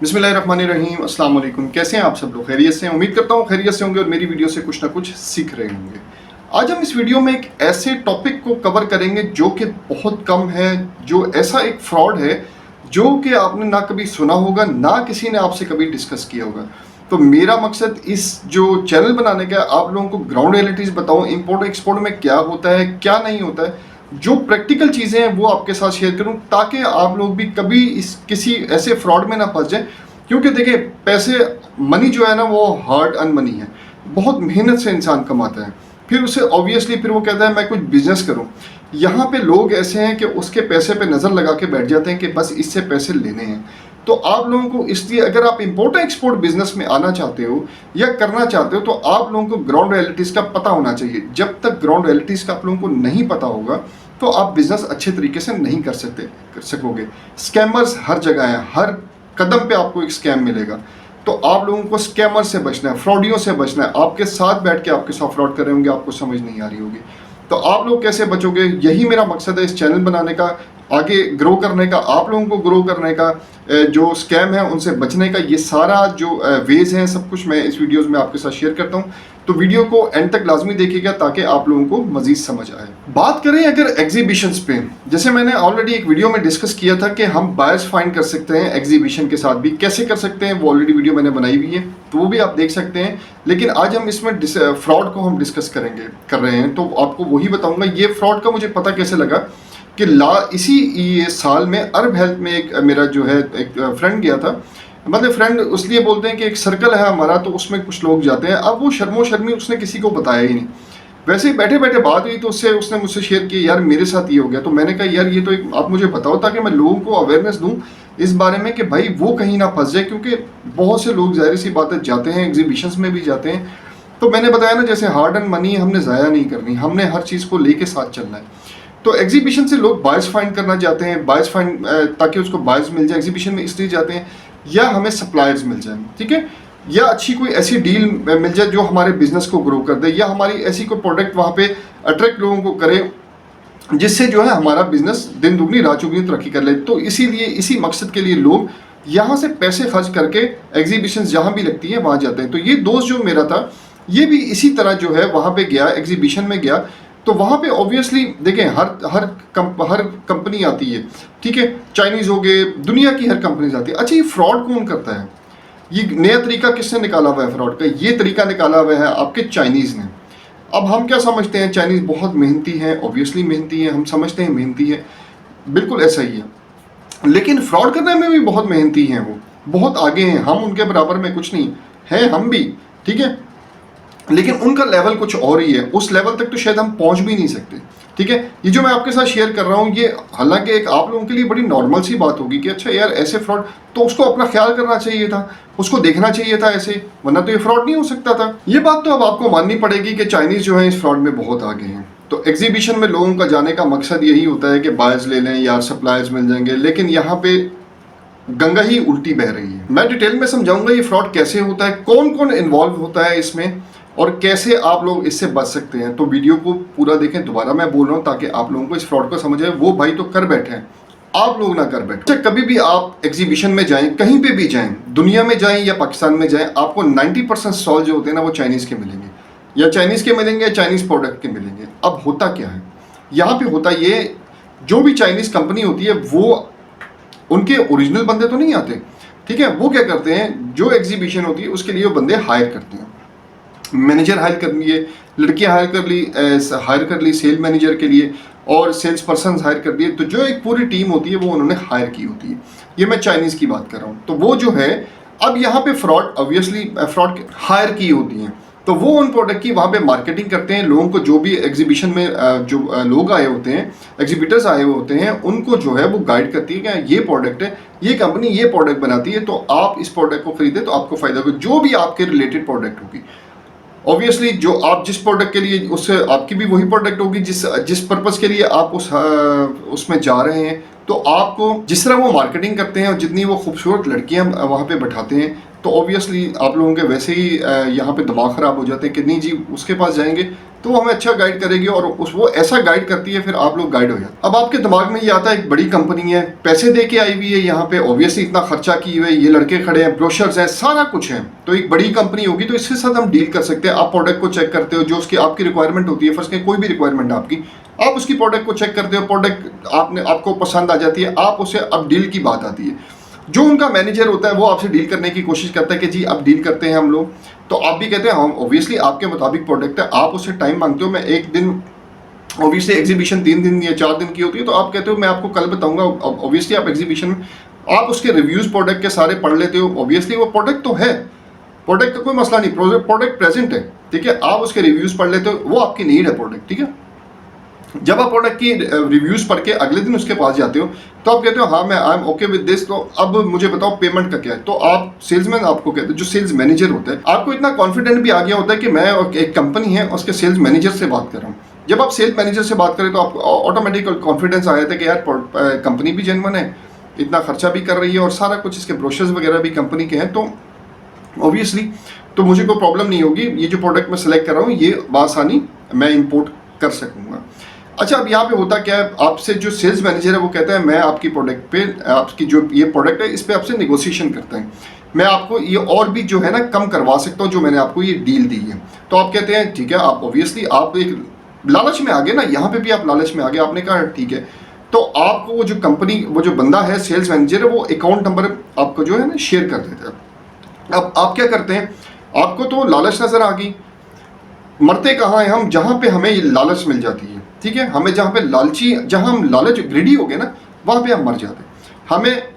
बिस्मिल्लाहिर्रहमानिर्रहीम, अस्सलाम वालेकुम। कैसे हैं आप सब लोग? खैरियत से हैं? उम्मीद करता हूँ खैरियत से होंगे और मेरी वीडियो से कुछ ना कुछ सीख रहे होंगे। आज हम इस वीडियो में एक ऐसे टॉपिक को कवर करेंगे जो कि बहुत कम है, जो ऐसा एक फ्रॉड है जो कि आपने ना कभी सुना होगा, ना किसी ने आपसे कभी डिस्कस किया होगा। तो मेरा मकसद इस जो चैनल बनाने का, आप लोगों को ग्राउंड रियलिटीज़ बताऊँ, इम्पोर्ट एक्सपोर्ट में क्या होता है, क्या नहीं होता है, जो प्रैक्टिकल चीज़ें हैं वो आपके साथ शेयर करूं, ताकि आप लोग भी कभी इस किसी ऐसे फ्रॉड में ना फंस जाए। क्योंकि देखिए, पैसे, मनी जो है ना, वो हार्ड अर्न मनी है, बहुत मेहनत से इंसान कमाता है। फिर उसे ऑब्वियसली फिर वो कहता है मैं कुछ बिजनेस करूं। यहाँ पे लोग ऐसे हैं कि उसके पैसे पे नज़र लगा के बैठ जाते हैं कि बस इससे पैसे लेने हैं। तो आप लोगों को, इसलिए अगर आप इंपोर्ट एक्सपोर्ट बिजनेस में आना चाहते हो या करना चाहते हो, तो आप लोगों को ग्राउंड रियलिटीज़ का पता होना चाहिए। जब तक ग्राउंड रियलिटीज़ का आप लोगों को नहीं पता होगा तो आप बिजनेस अच्छे तरीके से नहीं कर सकोगे। स्कैमर्स हर जगह हैं, हर कदम पे आपको एक स्कैम मिलेगा। तो आप लोगों को स्कैमर से बचना है, फ्रॉडियों से बचना है। आपके साथ बैठ के आपके साथ फ्रॉड कर रहे होंगे, आपको समझ नहीं आ रही होगी। तो आप लोग कैसे बचोगे, यही मेरा मकसद है इस चैनल बनाने का, आगे ग्रो करने का, आप लोगों को ग्रो करने का, जो स्कैम है उनसे बचने का। ये सारा जो वेज हैं, सब कुछ मैं इस वीडियोस में आपके साथ शेयर करता हूँ। तो वीडियो को एंड तक लाजमी देखिएगा ताकि आप लोगों को मजीद समझ आए। बात करें अगर एग्जीबिशंस पे, जैसे मैंने ऑलरेडी एक वीडियो में डिस्कस किया था कि हम बायर्स फाइंड कर सकते हैं एग्जीबिशन के साथ भी, कैसे कर सकते हैं, वो ऑलरेडी वीडियो मैंने बनाई हुई है, तो वो भी आप देख सकते हैं। लेकिन आज हम इसमें फ्रॉड को हम डिस्कस कर रहे हैं, तो आपको वही बताऊंगा। ये फ्रॉड का मुझे पता कैसे लगा कि इसी ये साल में अरब हेल्थ में एक मेरा जो है एक फ्रेंड गया था। मतलब फ्रेंड उसलिए बोलते हैं कि एक सर्कल है हमारा, तो उसमें कुछ लोग जाते हैं। अब वो शर्मो शर्मी उसने किसी को बताया ही नहीं, वैसे ही बैठे बैठे बात हुई तो उसने मुझसे शेयर किया, यार मेरे साथ ये हो गया। तो मैंने कहा यार ये तो एक आप मुझे बताओ ताकि मैं लोगों को अवेयरनेस दूं इस बारे में कि भाई वो कहीं ना फंस जाए। क्योंकि बहुत से लोग जाहिर सी बात है जाते हैं, एग्जीबिशंस में भी जाते हैं। तो मैंने बताया ना, जैसे हार्ड एंड मनी हमने ज़ाया नहीं करनी, हमने हर चीज़ को लेके साथ चलना है। तो एग्जीबिशन से लोग बायर्स फाइंड करना चाहते हैं, बायर्स फाइंड ताकि उसको बायर्स मिल जाए। एग्जीबिशन में इसलिए जाते हैं या हमें सप्लायर्स मिल जाए, ठीक है, या अच्छी कोई ऐसी डील मिल जाए जो हमारे बिजनेस को ग्रो कर दे, या हमारी ऐसी कोई प्रोडक्ट वहाँ पे अट्रैक्ट लोगों को करे जिससे जो है हमारा बिजनेस दिन दुगनी रात चौगुनी तरक्की कर ले। तो इसीलिए इसी मकसद के लिए लोग यहाँ से पैसे खर्च करके एग्जीबिशन जहाँ भी लगती है वहाँ जाते हैं। तो ये दोस्त जो मेरा था, ये भी इसी तरह जो है वहाँ पे गया, एग्जीबिशन में गया। तो वहाँ पे ऑब्वियसली देखें हर कंपनी आती है, ठीक है, चाइनीज़ हो गए, दुनिया की हर कंपनीज आती है। अच्छा, ये फ्रॉड कौन करता है? ये नया तरीका किसने निकाला हुआ है फ्रॉड का? ये तरीका निकाला हुआ है आपके चाइनीज़ ने। अब हम क्या समझते हैं, चाइनीज़ बहुत मेहनती है, ऑब्वियसली मेहनती है, हम समझते हैं मेहनती है, बिल्कुल ऐसा ही है। लेकिन फ्रॉड करने में भी बहुत मेहनती हैं, वो बहुत आगे हैं, हम उनके बराबर में कुछ नहीं है, हम भी, ठीक है, लेकिन उनका लेवल कुछ और ही है। उस लेवल तक तो शायद हम पहुंच भी नहीं सकते, ठीक है। ये जो मैं आपके साथ शेयर कर रहा हूँ, ये हालांकि एक आप लोगों के लिए बड़ी नॉर्मल सी बात होगी कि अच्छा यार ऐसे फ्रॉड, तो उसको अपना ख्याल करना चाहिए था, उसको देखना चाहिए था ऐसे, वरना तो ये फ्रॉड नहीं हो सकता था। ये बात तो अब आपको माननी पड़ेगी कि चाइनीज़ जो है इस फ्रॉड में बहुत आगे हैं। तो एग्जीबिशन में लोगों का जाने का मकसद यही होता है कि बायर्स ले लें या सप्लायर्स मिल जाएंगे, लेकिन यहाँ पे गंगा ही उल्टी बह रही है। मैं डिटेल में समझाऊंगा ये फ्रॉड कैसे होता है, कौन कौन इन्वॉल्व होता है इसमें, और कैसे आप लोग इससे बच सकते हैं। तो वीडियो को पूरा देखें, दोबारा मैं बोल रहा हूँ ताकि आप लोगों को इस फ्रॉड को समझ आए। वो भाई तो कर बैठे हैं, आप लोग ना कर बैठे। कभी भी आप एग्जीबिशन में जाएं, कहीं पे भी जाएं, दुनिया में जाएं या पाकिस्तान में जाएं, आपको 90% स्टॉल जो होते हैं ना वो चाइनीज़ के मिलेंगे, या चाइनीज़ के मिलेंगे या चाइनीज़ प्रोडक्ट के मिलेंगे। अब होता क्या है यहाँ पे, होता ये, जो भी चाइनीज़ कंपनी होती है वो उनके ओरिजिनल बंदे तो नहीं आते, ठीक है। वो क्या करते हैं, जो एग्जीबिशन होती है उसके लिए वो बंदे हायर करते हैं। मैनेजर हायर कर लिए, लड़कियां हायर कर ली सेल मैनेजर के लिए, और सेल्स पर्सन हायर कर दिए। तो जो एक पूरी टीम होती है वो उन्होंने हायर की होती है। ये मैं चाइनीज़ की बात कर रहा हूँ। तो वो जो है, अब यहाँ पे फ्रॉड, ऑब्वियसली फ्रॉड हायर की होती हैं, तो वो उन प्रोडक्ट की वहाँ पे मार्केटिंग करते हैं। लोगों को, जो भी एग्जीबिशन में जो लोग आए होते हैं, एग्जीबिटर्स आए हुए होते हैं, उनको जो है वो गाइड करती है कि ये प्रोडक्ट है, ये कंपनी ये प्रोडक्ट बनाती है, तो आप इस प्रोडक्ट को खरीदें तो आपको फ़ायदा होगा। जो भी आपके रिलेटेड प्रोडक्ट होगी, ऑब्वियसली जो आप जिस प्रोडक्ट के लिए, उससे आपकी भी वही प्रोडक्ट होगी जिस पर्पस के लिए आप उसमें जा रहे हैं। तो आपको जिस तरह वो मार्केटिंग करते हैं और जितनी वो खूबसूरत लड़कियां वहाँ पे बैठाते हैं, तो ऑब्वियसली आप लोगों के वैसे ही यहाँ पे दिमाग ख़राब हो जाते हैं कि नहीं जी उसके पास जाएंगे तो वो हमें अच्छा गाइड करेगी और वो ऐसा गाइड करती है, फिर आप लोग गाइड हो जाते। अब आपके दिमाग में ये आता है एक बड़ी कंपनी है, पैसे दे के आई हुई है यहाँ पे, ऑब्वियसली इतना खर्चा की हुई है, ये लड़के खड़े हैं, ब्रोशर्स हैं, सारा कुछ है, तो एक बड़ी कंपनी होगी तो इसके साथ हम डील कर सकते हैं। आप प्रोडक्ट को चेक करते हो, जो उसकी आपकी रिक्वायरमेंट होती है, फर्स्ट कोई भी रिक्वायरमेंट आपकी, आप उसकी प्रोडक्ट को चेक करते हो, प्रोडक्ट आपको पसंद आ जाती है, आप उसे, अब डील की बात आती है। जो उनका मैनेजर होता है वो आपसे डील करने की कोशिश करता है कि जी अब डील करते हैं हम लोग, तो आप भी कहते हैं हम ऑब्वियसली आपके मुताबिक प्रोडक्ट है, आप उससे टाइम मांगते हो, मैं एक दिन, ऑब्वियसली एग्जीबिशन 3 दिन या 4 दिन की होती है, तो आप कहते हो मैं आपको कल बताऊंगा, ऑब्वियसली आप एग्जीबिशन में आप उसके रिव्यूज प्रोडक्ट के सारे पढ़ लेते हो, ऑब्वियसली वो प्रोडक्ट तो है, प्रोडक्ट का कोई मसला नहीं, प्रोडक्ट प्रेजेंट है, ठीक है, आप उसके रिव्यूज पढ़ लेते हो, वो आपकी नीड है प्रोडक्ट, ठीक है। जब आप प्रोडक्ट की रिव्यूज पढ़ के अगले दिन उसके पास जाते हो तो आप कहते हो हाँ मैं I am okay with this, तो अब मुझे बताओ पेमेंट का क्या है, तो आप सेल्समैन आपको कहते हैं, जो सेल्स मैनेजर होता है, आपको इतना कॉन्फिडेंट भी आ गया होता है कि मैं एक कंपनी है उसके सेल्स मैनेजर से बात कर रहा हूँ। जब आप सेल्स मैनेजर से बात करें तो आपको ऑटोमेटिक कॉन्फिडेंस आ जाता है कि यार कंपनी भी जेन्युइन है, इतना खर्चा भी कर रही है और सारा कुछ, इसके ब्रोशर्स वगैरह भी कंपनी के हैं, तो ऑब्वियसली तो मुझे कोई प्रॉब्लम नहीं होगी, ये जो प्रोडक्ट मैं सेलेक्ट कर रहा हूँ ये बासानी मैं इंपोर्ट कर सकूँगा। अच्छा, अब यहाँ पे होता क्या है, आपसे जो सेल्स मैनेजर है वो कहता है मैं आपकी प्रोडक्ट पे, आपकी जो ये प्रोडक्ट है इस पे आपसे नेगोशिएशन करता है, मैं आपको ये और भी जो है ना कम करवा सकता हूँ जो मैंने आपको ये डील दी है। तो आप कहते हैं ठीक है, आप ऑब्वियसली आप एक लालच में आ गए ना, यहाँ पे भी आप लालच में आ गए, आपने कहा ठीक है, तो आपको वो जो कंपनी, वो जो बंदा है सेल्स मैनेजर है, वो अकाउंट नंबर आपको जो है ना शेयर कर देता है। अब आप क्या करते हैं, आपको तो लालच नजर आ गई, मरते कहाँ हैं हम, जहाँ पे हमें ये लालच मिल जाती है, ठीक है, हमें जहाँ पे लालची, जहाँ हम लालच ग्रीडी हो गए ना, वहाँ पे हम मर जाते हैं।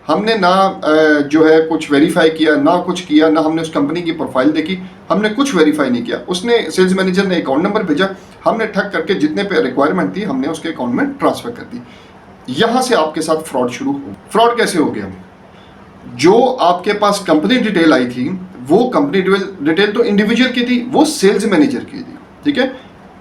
हमने ना जो है कुछ वेरीफाई किया, ना कुछ किया, ना हमने उस कंपनी की प्रोफाइल देखी, हमने कुछ वेरीफाई नहीं किया, उसने सेल्स मैनेजर ने अकाउंट नंबर भेजा, हमने ठग करके जितने पे रिक्वायरमेंट थी हमने उसके अकाउंट में ट्रांसफर कर दी। यहाँ से आपके साथ फ्रॉड शुरू हो। फ्रॉड कैसे हो गया, जो आपके पास कंपनी डिटेल आई थी, वो कंपनी डिटेल तो इंडिविजुअल की थी, वो सेल्स मैनेजर की थी, ठीक है।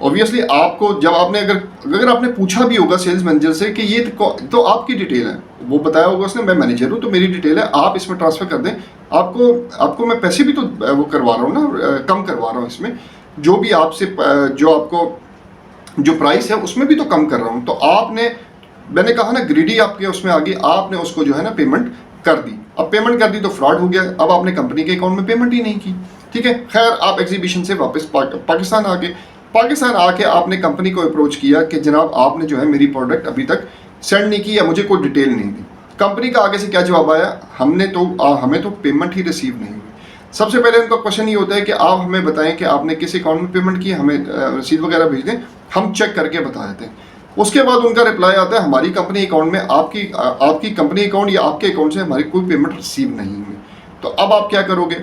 ऑब्वियसली आपको जब आपने अगर आपने पूछा भी होगा सेल्स मैनेजर से कि ये तो आपकी डिटेल है, वो बताया होगा उसने मैं मैनेजर हूँ तो मेरी डिटेल है, आप इसमें ट्रांसफर कर दें, आपको मैं पैसे भी तो वो करवा रहा हूँ ना, कम करवा रहा हूँ इसमें, जो भी आपसे जो आपको जो प्राइस है उसमें भी तो कम कर रहा हूँ। तो आपने, मैंने कहा ना ग्रीडी आपके उसमें आ गई, आपने उसको जो है ना पेमेंट कर दी। अब पेमेंट कर दी तो फ्रॉड हो गया, अब आपने कंपनी के अकाउंट में पेमेंट ही नहीं की, ठीक है। खैर आप एग्जीबिशन से वापस पाकिस्तान आ गए, पाकिस्तान आके आपने कंपनी को अप्रोच किया कि जनाब आपने जो है मेरी प्रोडक्ट अभी तक सेंड नहीं की या मुझे कोई डिटेल नहीं दी। कंपनी का आगे से क्या जवाब आया, हमें तो पेमेंट ही रिसीव नहीं हुई। सबसे पहले उनका क्वेश्चन ये होता है कि आप हमें बताएं कि आपने किस अकाउंट में पेमेंट की, हमें रसीद वगैरह भेज दें, हम चेक करके बता देते हैं। उसके बाद उनका रिप्लाई आता है हमारी कंपनी अकाउंट में आपकी कंपनी अकाउंट या आपके अकाउंट से हमारी कोई पेमेंट रिसीव नहीं हुई। तो अब आप क्या करोगे,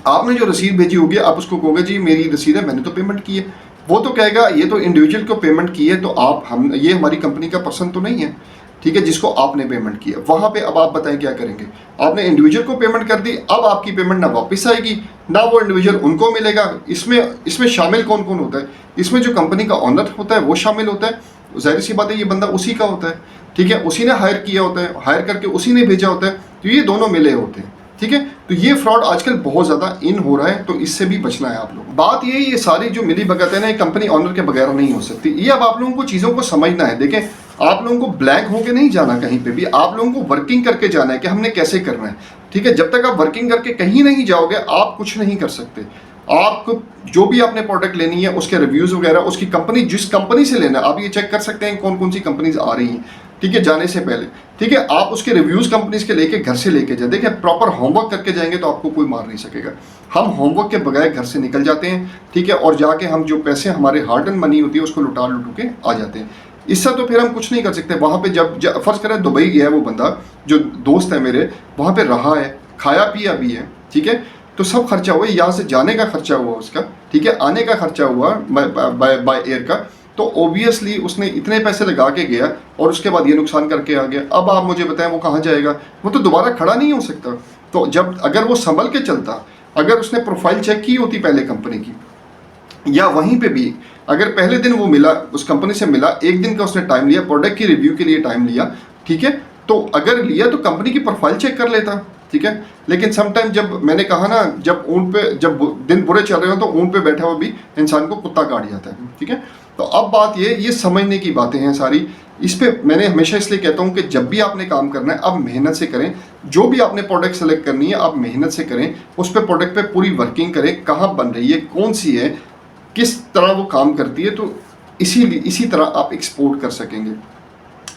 आपने जो रसीद भेजी होगी आप उसको कहोगे जी मेरी रसीद है, मैंने तो पेमेंट की है। वो तो कहेगा ये तो इंडिविजुअल को पेमेंट की है, तो ये हमारी कंपनी का पर्सन तो नहीं है, ठीक है, जिसको आपने पेमेंट की है। वहाँ पे अब आप बताएं क्या करेंगे, आपने इंडिविजुअल को पेमेंट कर दी, अब आपकी पेमेंट ना वापस आएगी ना वो इंडिविजुअल उनको मिलेगा। इसमें शामिल कौन कौन होता है, इसमें जो कंपनी का ऑनर होता है वो शामिल होता है, जाहिर सी बात है ये बंदा उसी का होता है, ठीक है, उसी ने हायर किया होता है, हायर करके उसी ने भेजा होता है, तो ये दोनों मिले होते हैं, ठीक है। तो ये फ्रॉड आजकल बहुत ज़्यादा इन हो रहा है, तो इससे भी बचना है आप लोग। बात ये सारी जो मिली भगत है ना, कंपनी ऑनर के बगैर नहीं हो सकती। ये अब आप लोगों को चीज़ों को समझना है। देखें, आप लोगों को ब्लैंक होके नहीं जाना कहीं पे भी, आप लोगों को वर्किंग करके जाना है कि हमने कैसे करना है, ठीक है। जब तक आप वर्किंग करके कहीं नहीं जाओगे आप कुछ नहीं कर सकते। आपको जो भी आपने प्रोडक्ट लेनी है उसके रिव्यूज़ वगैरह, उसकी कंपनी जिस कंपनी से लेना है आप ये चेक कर सकते हैं कौन कौन सी कंपनीज आ रही हैं, ठीक है, जाने से पहले, ठीक है। आप उसके रिव्यूज़ कंपनीज के लेके घर से लेके जाए। देखिए, प्रॉपर होमवर्क करके जाएंगे तो आपको कोई मार नहीं सकेगा। हम होमवर्क के बगैर घर से निकल जाते हैं, ठीक है, और जाके हम जो पैसे हमारे हार्ड एंड मनी होती है उसको लुटा के आ जाते हैं। इससे तो फिर हम कुछ नहीं कर सकते। वहाँ पे जब फर्ज करें दुबई गया है वो बंदा, जो दोस्त है मेरे, वहाँ पे रहा है, खाया पिया भी है, ठीक है, तो सब खर्चा हुआ, यहाँ से जाने का खर्चा हुआ उसका, ठीक है, आने का खर्चा हुआ बाय एयर का, तो ओबियसली उसने इतने पैसे लगा के गया और उसके बाद ये नुकसान करके आ गया। अब आप मुझे बताएं वो कहाँ जाएगा, वो तो दोबारा खड़ा नहीं हो सकता। तो अगर वो संभल के चलता, अगर उसने प्रोफाइल चेक की होती पहले कंपनी की, या वहीं पे भी अगर पहले दिन वो मिला, उस कंपनी से मिला, एक दिन का उसने टाइम लिया, प्रोडक्ट की रिव्यू के लिए टाइम लिया, ठीक है, तो अगर लिया तो कंपनी की प्रोफाइल चेक कर लेता, ठीक है। लेकिन समटाइम जब मैंने कहा ना, जब दिन बुरे चल रहे हो तो ऊँट पे बैठा हुआ भी इंसान को कुत्ता काट जाता है, ठीक है। तो अब बात ये समझने की बातें हैं सारी। इस पे मैंने हमेशा इसलिए कहता हूँ कि जब भी आपने काम करना है आप मेहनत से करें। जो भी आपने प्रोडक्ट सेलेक्ट करनी है आप मेहनत से करें, उस पे प्रोडक्ट पे पूरी वर्किंग करें, कहाँ बन रही है, कौन सी है, किस तरह वो काम करती है, तो इसी तरह आप एक्सपोर्ट कर सकेंगे।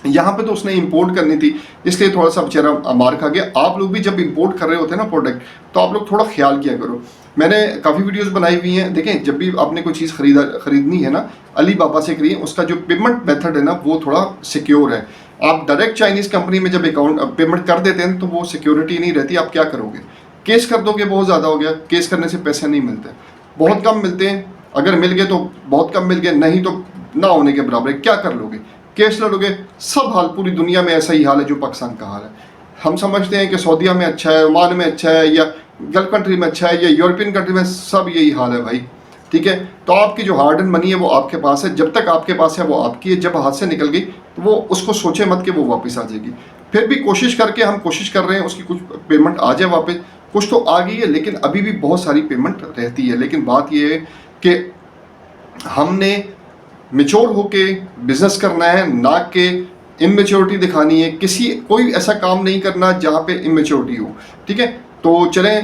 यहाँ पे तो उसने इंपोर्ट करनी थी, इसलिए थोड़ा सा बेचारा मार खा गया। आप लोग भी जब इंपोर्ट कर रहे होते हैं ना प्रोडक्ट, तो आप लोग थोड़ा ख्याल किया करो। मैंने काफ़ी वीडियोस बनाई हुई हैं, देखें जब भी आपने कोई चीज़ खरीदनी है ना, अली बाबा से खरीदें, उसका जो पेमेंट मेथड है ना वो थोड़ा सिक्योर है। आप डायरेक्ट चाइनीज़ कंपनी में जब अकाउंट पेमेंट कर देते हैं तो वो सिक्योरिटी नहीं रहती। आप क्या करोगे, केस कर दोगे, बहुत ज़्यादा हो गया। केस करने से पैसे नहीं मिलते, बहुत कम मिलते हैं। अगर मिल गए तो बहुत कम मिल गए, नहीं तो ना होने के बराबर है। क्या कर लोगे, केस लड़ोगे। सब हाल पूरी दुनिया में ऐसा ही हाल है जो पाकिस्तान का हाल है। हम समझते हैं कि सऊदीया में अच्छा है, ओमान में अच्छा है, या गल्फ कंट्री में अच्छा है, या यूरोपियन कंट्री में, सब यही हाल है भाई, ठीक है। तो आपकी जो हार्ड एंड मनी है वो आपके पास है, जब तक आपके पास है वो आपकी है। जब हाथ से निकल गई तो वो उसको सोचे मत कि वो वापस आ जाएगी। फिर भी कोशिश करके हम कोशिश कर रहे हैं उसकी कुछ पेमेंट आ जाए वापस। कुछ तो आ गई है लेकिन अभी भी बहुत सारी पेमेंट रहती है। लेकिन बात ये है कि हमने मेच्योर होके बिजनेस करना है, ना कि इमेच्योरिटी दिखानी है। कोई ऐसा काम नहीं करना जहाँ पे इमेच्योरिटी हो, ठीक है। तो चलें,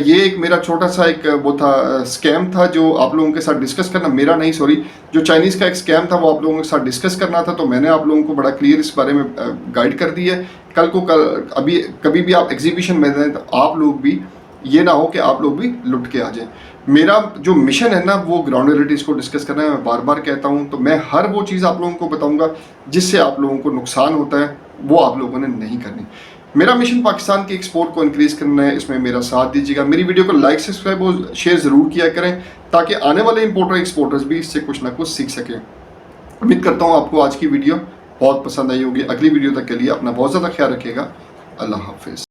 ये एक मेरा छोटा सा एक वो था, स्कैम था जो आप लोगों के साथ डिस्कस करना, मेरा नहीं सॉरी, जो चाइनीज़ का एक स्कैम था वो आप लोगों के साथ डिस्कस करना था। तो मैंने आप लोगों को बड़ा क्लियर इस बारे में गाइड कर दी है। अभी कभी भी आप एग्जीबिशन में जाएं तो आप लोग भी, ये ना हो कि आप लोग भी लुट के आ जाएं। मेरा जो मिशन है ना वो ग्राउंड रियलिटीज़ को डिस्कस करना है। मैं बार बार कहता हूँ, तो मैं हर वो चीज़ आप लोगों को बताऊँगा जिससे आप लोगों को नुकसान होता है, वो आप लोगों ने नहीं करनी। मेरा मिशन पाकिस्तान के एक्सपोर्ट को इंक्रीज करना है, इसमें मेरा साथ दीजिएगा। मेरी वीडियो को लाइक, सब्सक्राइब और शेयर ज़रूर किया करें ताकि आने वाले इंपोर्टर एक्सपोर्टर्स भी इससे कुछ ना कुछ सीख सकें। उम्मीद करता हूँ आपको आज की वीडियो बहुत पसंद आई होगी। अगली वीडियो तक के लिए अपना बहुत ज़्यादा ख्याल रखिएगा। अल्लाह हाफिज़।